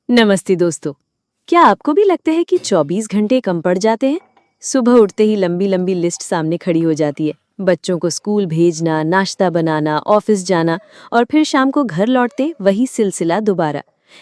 नमस्ते दोस्तों। क्या आपको भी लगता है कि 24 घंटे कम पड़ जाते हैं? सुबह उठते ही लंबी लंबी लिस्ट सामने खड़ी हो जाती है। बच्चों को स्कूल भेजना, नाश्ता बनाना, ऑफिस जाना और फिर शाम को घर लौटते वही सिलसिला दोबारा।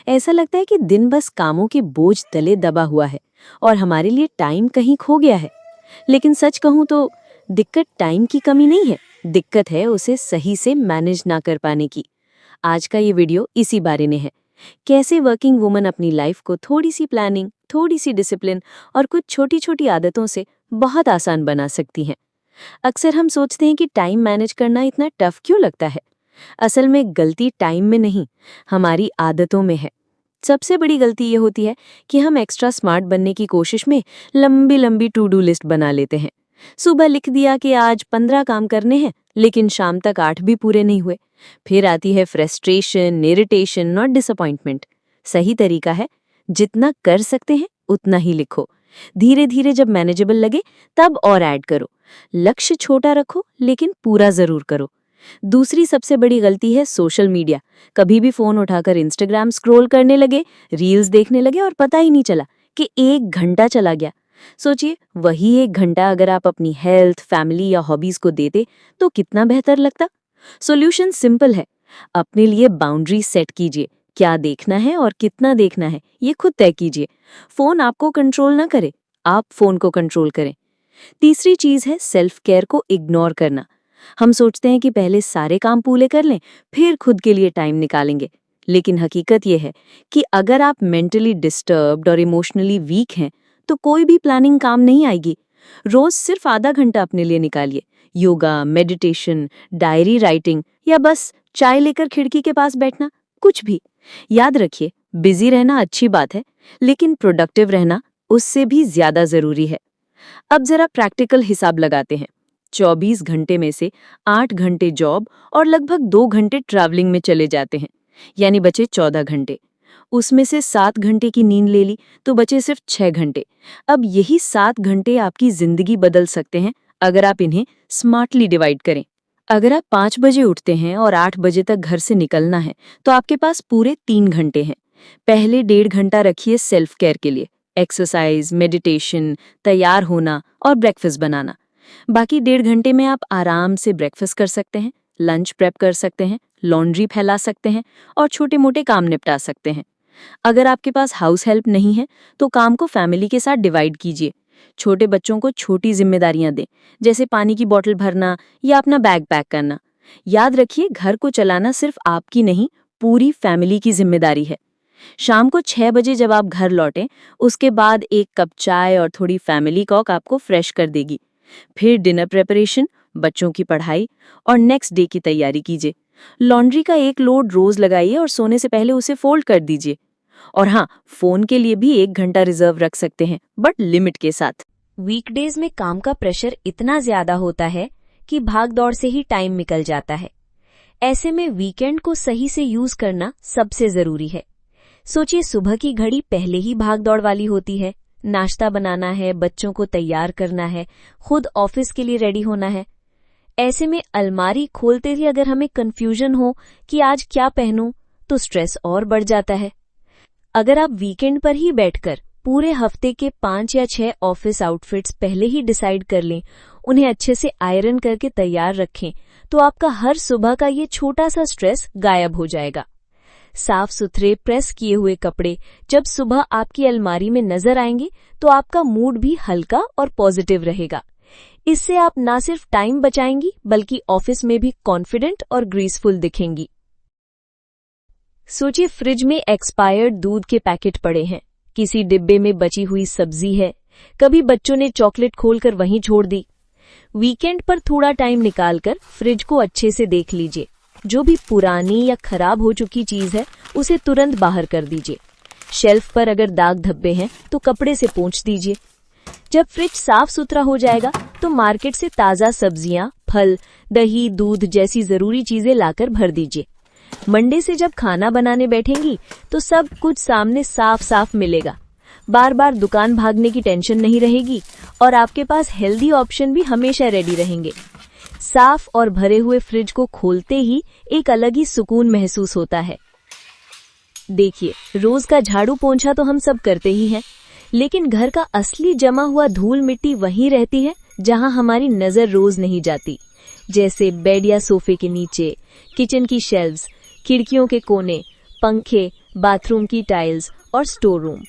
ऐसा लगता है कि दिन बस कामों के बोझ तले दबा हुआ है और हमारे लिए टाइम कहीं खो गया है। लेकिन सच कहूँ तो दिक्कत टाइम की कमी नहीं है, दिक्कत है उसे सही से मैनेज ना कर पाने की। आज का ये वीडियो इसी बारे में है। कैसे वर्किंग वुमन अपनी लाइफ को थोड़ी सी प्लानिंग, थोड़ी सी डिसिप्लिन और कुछ छोटी छोटी आदतों से बहुत आसान बना सकती हैं। अक्सर हम सोचते हैं कि टाइम मैनेज करना इतना टफ क्यों लगता है। असल में गलती टाइम में नहीं, हमारी आदतों में है। सबसे बड़ी गलती ये होती है कि हम एक्स्ट्रा स्मार्ट बनने की कोशिश में लंबी लंबी टू डू लिस्ट बना लेते हैं। सुबह लिख दिया कि आज 15 काम करने हैं, लेकिन शाम तक 8 भी पूरे नहीं हुए। फिर आती है फ्रस्ट्रेशन, इरिटेशन और डिसअपॉइंटमेंट। सही तरीका है, जितना कर सकते हैं उतना ही लिखो। धीरे धीरे जब मैनेजेबल लगे तब और ऐड करो। लक्ष्य छोटा रखो लेकिन पूरा जरूर करो। दूसरी सबसे बड़ी गलती है सोशल मीडिया। कभी भी फोन उठाकर इंस्टाग्राम स्क्रॉल करने लगे, रील्स देखने लगे और पता ही नहीं चला कि 1 घंटा चला गया। सोचिए, वही 1 घंटा अगर आप अपनी हेल्थ, फैमिली या हॉबीज को देते तो कितना बेहतर लगता। सॉल्यूशन सिंपल है, अपने लिए बाउंड्री सेट कीजिए। क्या देखना है और कितना देखना है ये खुद तय कीजिए। फोन आपको कंट्रोल ना करे, आप फोन को कंट्रोल करें। तीसरी चीज है सेल्फ केयर को इग्नोर करना। हम सोचते हैं कि पहले सारे काम पूरे कर लें, फिर खुद के लिए टाइम निकालेंगे। लेकिन हकीकत यह है कि अगर आप मेंटली डिस्टर्ब्ड और इमोशनली वीक हैं तो कोई भी प्लानिंग काम नहीं आएगी। रोज सिर्फ आधा घंटा अपने लिए निकालिए। योगा, मेडिटेशन, डायरी राइटिंग या बस चाय लेकर खिड़की के पास बैठना, कुछ भी। याद रखिए, बिजी रहना अच्छी बात है, लेकिन प्रोडक्टिव रहना उससे भी ज्यादा जरूरी है। अब जरा प्रैक्टिकल हिसाब लगाते हैं। 24 घंटे में से 8 घंटे जॉब और लगभग 2 घंटे ट्रैवलिंग में चले जाते हैं, यानी बचे 14 घंटे। उसमें से 7 घंटे की नींद ले ली तो बचे सिर्फ 6 घंटे। अब यही 7 घंटे आपकी जिंदगी बदल सकते हैं अगर आप इन्हें स्मार्टली डिवाइड करें। अगर आप 5 बजे उठते हैं और 8 बजे तक घर से निकलना है तो आपके पास पूरे 3 घंटे हैं। पहले 1.5 घंटा रखिए सेल्फ केयर के लिए, एक्सरसाइज, मेडिटेशन, तैयार होना और ब्रेकफास्ट बनाना। बाकी 1.5 घंटे में आप आराम से ब्रेकफास्ट कर सकते हैं, लंच प्रेप कर सकते हैं, लॉन्ड्री फैला सकते हैं और छोटे मोटे काम निपटा सकते हैं। अगर आपके पास हाउस हेल्प नहीं है तो काम को फैमिली के साथ डिवाइड कीजिए। छोटे बच्चों को छोटी जिम्मेदारियां दें, जैसे पानी की बोतल भरना या अपना बैग पैक करना। याद रखिए, घर को चलाना सिर्फ आपकी नहीं, पूरी फैमिली की जिम्मेदारी है। शाम को 6 बजे जब आप घर लौटें, उसके बाद 1 कप चाय और थोड़ी फैमिली टॉक आपको फ्रेश कर देगी। फिर डिनर प्रिपरेशन, बच्चों की पढ़ाई और नेक्स्ट डे की तैयारी कीजिए। लॉन्ड्री का एक लोड रोज लगाइए और सोने से पहले उसे फोल्ड कर दीजिए। और हाँ, फोन के लिए भी 1 घंटा रिजर्व रख सकते हैं, बट लिमिट के साथ। वीकडेज में काम का प्रेशर इतना ज्यादा होता है कि भाग दौड़ से ही टाइम निकल जाता है। ऐसे में वीकेंड को सही से यूज करना सबसे जरूरी है। सोचिए, सुबह की घड़ी पहले ही भाग दौड़ वाली होती है। नाश्ता बनाना है, बच्चों को तैयार करना है, खुद ऑफिस के लिए रेडी होना है। ऐसे में अलमारी खोलते ही अगर हमें कंफ्यूजन हो कि आज क्या पहनूं, तो स्ट्रेस और बढ़ जाता है। अगर आप वीकेंड पर ही बैठकर पूरे हफ्ते के 5 या 6 ऑफिस आउटफिट्स पहले ही डिसाइड कर लें, उन्हें अच्छे से आयरन करके तैयार रखें, तो आपका हर सुबह का ये छोटा सा स्ट्रेस गायब हो जाएगा। साफ सुथरे प्रेस किए हुए कपड़े जब सुबह आपकी अलमारी में नजर आएंगे तो आपका मूड भी हल्का और पॉजिटिव रहेगा। इससे आप न सिर्फ टाइम बचाएंगी बल्कि ऑफिस में भी कॉन्फिडेंट और ग्रेसफुल दिखेंगी। सोचिए, फ्रिज में एक्सपायर्ड दूध के पैकेट पड़े हैं, किसी डिब्बे में बची हुई सब्जी है, कभी बच्चों ने चॉकलेट खोलकर वहीं छोड़ दी। वीकेंड पर थोड़ा टाइम निकालकर फ्रिज को अच्छे से देख लीजिए। जो भी पुरानी या खराब हो चुकी चीज है उसे तुरंत बाहर कर दीजिए। शेल्फ पर अगर दाग धब्बे हैं तो कपड़े से पोंछ दीजिए। जब फ्रिज साफ सुथरा हो जाएगा तो मार्केट से ताजा सब्जियां, फल, दही, दूध जैसी जरूरी चीजें लाकर भर दीजिए। मंडे से जब खाना बनाने बैठेंगी तो सब कुछ सामने साफ साफ मिलेगा। बार बार दुकान भागने की टेंशन नहीं रहेगी और आपके पास हेल्दी ऑप्शन भी हमेशा रेडी रहेंगे। साफ और भरे हुए फ्रिज को खोलते ही एक अलग ही सुकून महसूस होता है। देखिए, रोज का झाड़ू पोंछा तो हम सब करते ही हैं, लेकिन घर का असली जमा हुआ धूल मिट्टी वहीं रहती है जहां हमारी नजर रोज नहीं जाती, जैसे बेड या सोफे के नीचे, किचन की शेल्व्स, खिड़कियों के कोने, पंखे, बाथरूम की टाइल्स और स्टोर रूम।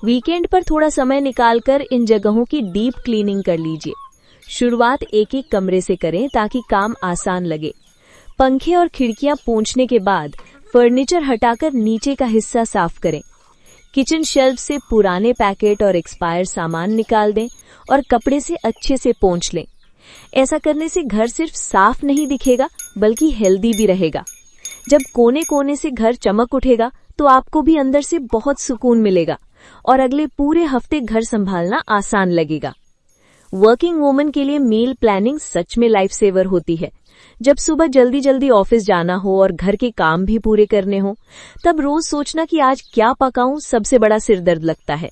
वीकेंड पर थोड़ा समय निकालकर इन जगहों की डीप क्लीनिंग कर लीजिए। शुरुआत एक एक कमरे से करें ताकि काम आसान लगे। पंखे और खिड़कियां पोंछने के बाद फर्नीचर हटाकर नीचे का हिस्सा साफ करें। किचन शेल्फ से पुराने पैकेट और एक्सपायर सामान निकाल दें और कपड़े से अच्छे से पोंछ लें। ऐसा करने से घर सिर्फ साफ नहीं दिखेगा बल्कि हेल्दी भी रहेगा। जब कोने कोने से घर चमक उठेगा तो आपको भी अंदर से बहुत सुकून मिलेगा और अगले पूरे हफ्ते घर संभालना आसान लगेगा। वर्किंग वुमन के लिए मील प्लानिंग सच में लाइफ सेवर होती है। जब सुबह जल्दी जल्दी ऑफिस जाना हो और घर के काम भी पूरे करने हो, तब रोज सोचना कि आज क्या पकाऊं सबसे बड़ा सिरदर्द लगता है।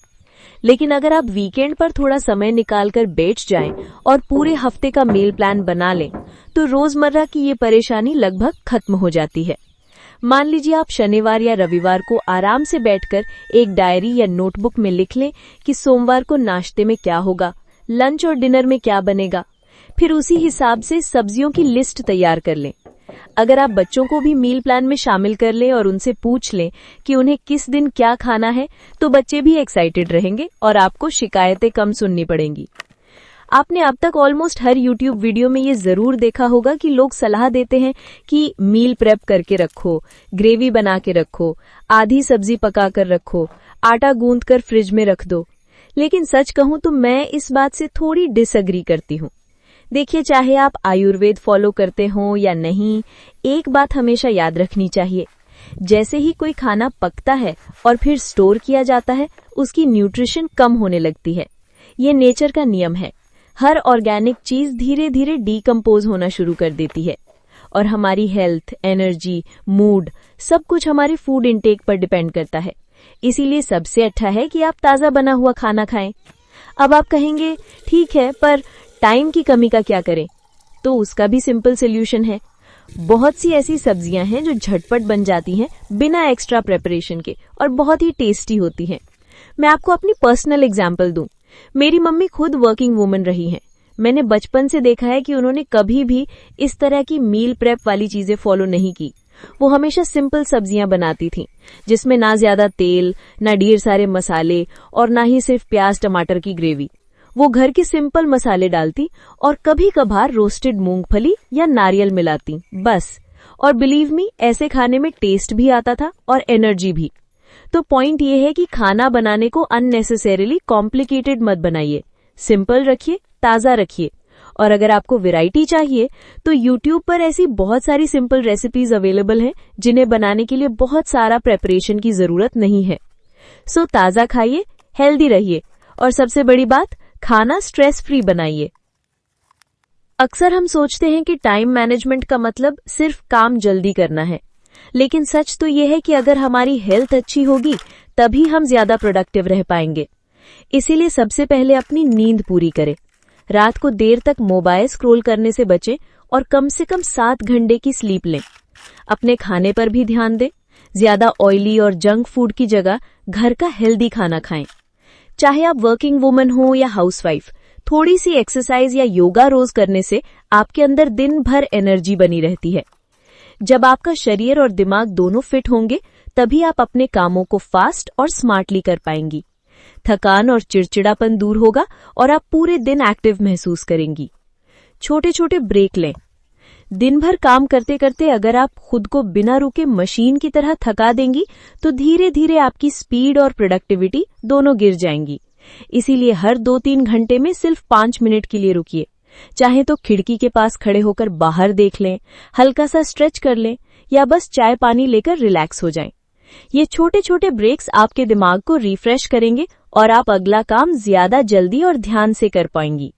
लेकिन अगर आप वीकेंड पर थोड़ा समय निकालकर बैठ जाएं और पूरे हफ्ते का मील प्लान बना लें, तो रोजमर्रा की ये परेशानी लगभग खत्म हो जाती है। मान लीजिए आप शनिवार या रविवार को आराम से बैठकर एक डायरी या नोटबुक में लिख लें कि सोमवार को नाश्ते में क्या होगा, लंच और डिनर में क्या बनेगा। फिर उसी हिसाब से सब्जियों की लिस्ट तैयार कर लें। अगर आप बच्चों को भी मील प्लान में शामिल कर लें और उनसे पूछ लें कि उन्हें किस दिन क्या खाना है, तो बच्चे भी एक्साइटेड रहेंगे और आपको शिकायतें कम सुननी पड़ेंगी। आपने अब तक ऑलमोस्ट हर यूट्यूब वीडियो में ये जरूर देखा होगा कि लोग सलाह देते हैं कि मील प्रेप करके रखो, ग्रेवी बना के रखो, आधी सब्जी पका कर रखो, आटा गूंथ कर फ्रिज में रख दो। लेकिन सच कहूं तो मैं इस बात से थोड़ी डिसएग्री करती हूं। देखिए, चाहे आप आयुर्वेद फॉलो करते हो या नहीं, एक बात हमेशा याद रखनी चाहिए। जैसे ही कोई खाना पकता है और फिर स्टोर किया जाता है, उसकी न्यूट्रिशन कम होने लगती है। ये नेचर का नियम है। हर ऑर्गेनिक चीज धीरे धीरे डीकम्पोज होना शुरू कर देती है और हमारी हेल्थ, एनर्जी, मूड सब कुछ हमारे फूड इंटेक पर डिपेंड करता है। इसीलिए सबसे अच्छा है कि आप ताज़ा बना हुआ खाना खाएं। अब आप कहेंगे, ठीक है, पर टाइम की कमी का क्या करें? तो उसका भी सिंपल सोल्यूशन है। बहुत सी ऐसी सब्जियां हैं जो झटपट बन जाती हैं बिना एक्स्ट्रा प्रेपरेशन के और बहुत ही टेस्टी होती हैं। मैं आपको अपनी पर्सनल एग्जांपल दूं। मेरी मम्मी खुद वर्किंग वुमन रही हैं। मैंने बचपन से देखा है कि उन्होंने कभी भी इस तरह की मील प्रेप वाली चीजें फॉलो नहीं की। वो हमेशा सिंपल सब्जियां बनाती थीं, जिसमें ना ज्यादा तेल, ना ढेर सारे मसाले और ना ही सिर्फ प्याज टमाटर की ग्रेवी। वो घर के सिंपल मसाले डालती और कभी कभार रोस्टेड मूंगफली या नारियल मिलाती, बस। और बिलीव मी, ऐसे खाने में टेस्ट भी आता था और एनर्जी भी। तो पॉइंट ये है कि खाना बनाने को अननेसेसरीली कॉम्प्लिकेटेड मत बनाइए। सिंपल रखिए, ताज़ा रखिए। और अगर आपको वैरायटी चाहिए तो यूट्यूब पर ऐसी बहुत सारी सिंपल रेसिपीज अवेलेबल हैं जिन्हें बनाने के लिए बहुत सारा प्रेपरेशन की जरूरत नहीं है। सो ताज़ा खाइए, हेल्दी रहिए और सबसे बड़ी बात, खाना स्ट्रेस फ्री बनाइए। अक्सर हम सोचते हैं कि टाइम मैनेजमेंट का मतलब सिर्फ काम जल्दी करना है, लेकिन सच तो यह है कि अगर हमारी हेल्थ अच्छी होगी तभी हम ज्यादा प्रोडक्टिव रह पाएंगे। इसीलिए सबसे पहले अपनी नींद पूरी करें। रात को देर तक मोबाइल स्क्रॉल करने से बचें और कम से कम 7 घंटे की स्लीप लें। अपने खाने पर भी ध्यान दें। ज्यादा ऑयली और जंक फूड की जगह घर का हेल्दी खाना खाएं। चाहे आप वर्किंग वुमन हो या हाउसवाइफ, थोड़ी सी एक्सरसाइज या योगा रोज करने से आपके अंदर दिन भर एनर्जी बनी रहती है। जब आपका शरीर और दिमाग दोनों फिट होंगे, तभी आप अपने कामों को फास्ट और स्मार्टली कर पाएंगी। थकान और चिड़चिड़ापन दूर होगा और आप पूरे दिन एक्टिव महसूस करेंगी। छोटे छोटे ब्रेक लें। दिन भर काम करते करते अगर आप खुद को बिना रुके मशीन की तरह थका देंगी, तो धीरे धीरे आपकी स्पीड और प्रोडक्टिविटी दोनों गिर जाएंगी। इसीलिए हर 2-3 घंटे में सिर्फ 5 मिनट के लिए रुकिए। चाहे तो खिड़की के पास खड़े होकर बाहर देख लें, हल्का सा स्ट्रेच कर लें या बस चाय पानी लेकर रिलैक्स हो जाएं। ये छोटे छोटे ब्रेक्स आपके दिमाग को रिफ्रेश करेंगे और आप अगला काम ज्यादा जल्दी और ध्यान से कर पाएंगी।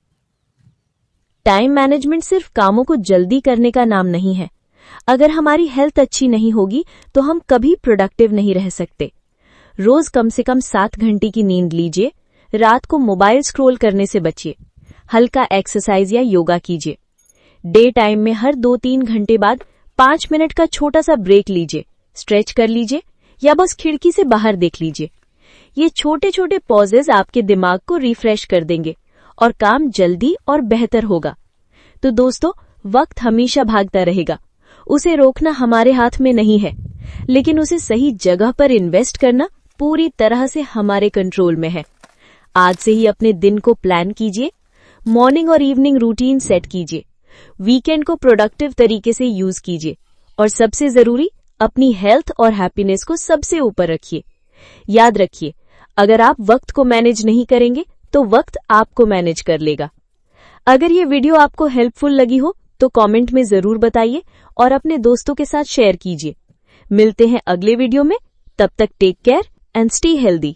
टाइम मैनेजमेंट सिर्फ कामों को जल्दी करने का नाम नहीं है। अगर हमारी हेल्थ अच्छी नहीं होगी तो हम कभी प्रोडक्टिव नहीं रह सकते। रोज कम से कम 7 घंटे की नींद लीजिए। रात को मोबाइल स्क्रॉल करने से बचिए। हल्का एक्सरसाइज या योगा कीजिए। डे टाइम में हर 2-3 घंटे बाद 5 मिनट का छोटा सा ब्रेक लीजिए। स्ट्रेच कर लीजिए या बस खिड़की से बाहर देख लीजिए। ये छोटे छोटे पॉजेज आपके दिमाग को रिफ्रेश कर देंगे और काम जल्दी और बेहतर होगा। तो दोस्तों, वक्त हमेशा भागता रहेगा, उसे रोकना हमारे हाथ में नहीं है, लेकिन उसे सही जगह पर इन्वेस्ट करना पूरी तरह से हमारे कंट्रोल में है। आज से ही अपने दिन को प्लान कीजिए, मॉर्निंग और इवनिंग रूटीन सेट कीजिए, वीकेंड को प्रोडक्टिव तरीके से यूज कीजिए और सबसे जरूरी, अपनी हेल्थ और हैप्पीनेस को सबसे ऊपर रखिए। याद रखिए, अगर आप वक्त को मैनेज नहीं करेंगे तो वक्त आपको मैनेज कर लेगा। अगर ये वीडियो आपको हेल्पफुल लगी हो तो कमेंट में जरूर बताइए और अपने दोस्तों के साथ शेयर कीजिए। मिलते हैं अगले वीडियो में, तब तक take care and stay healthy.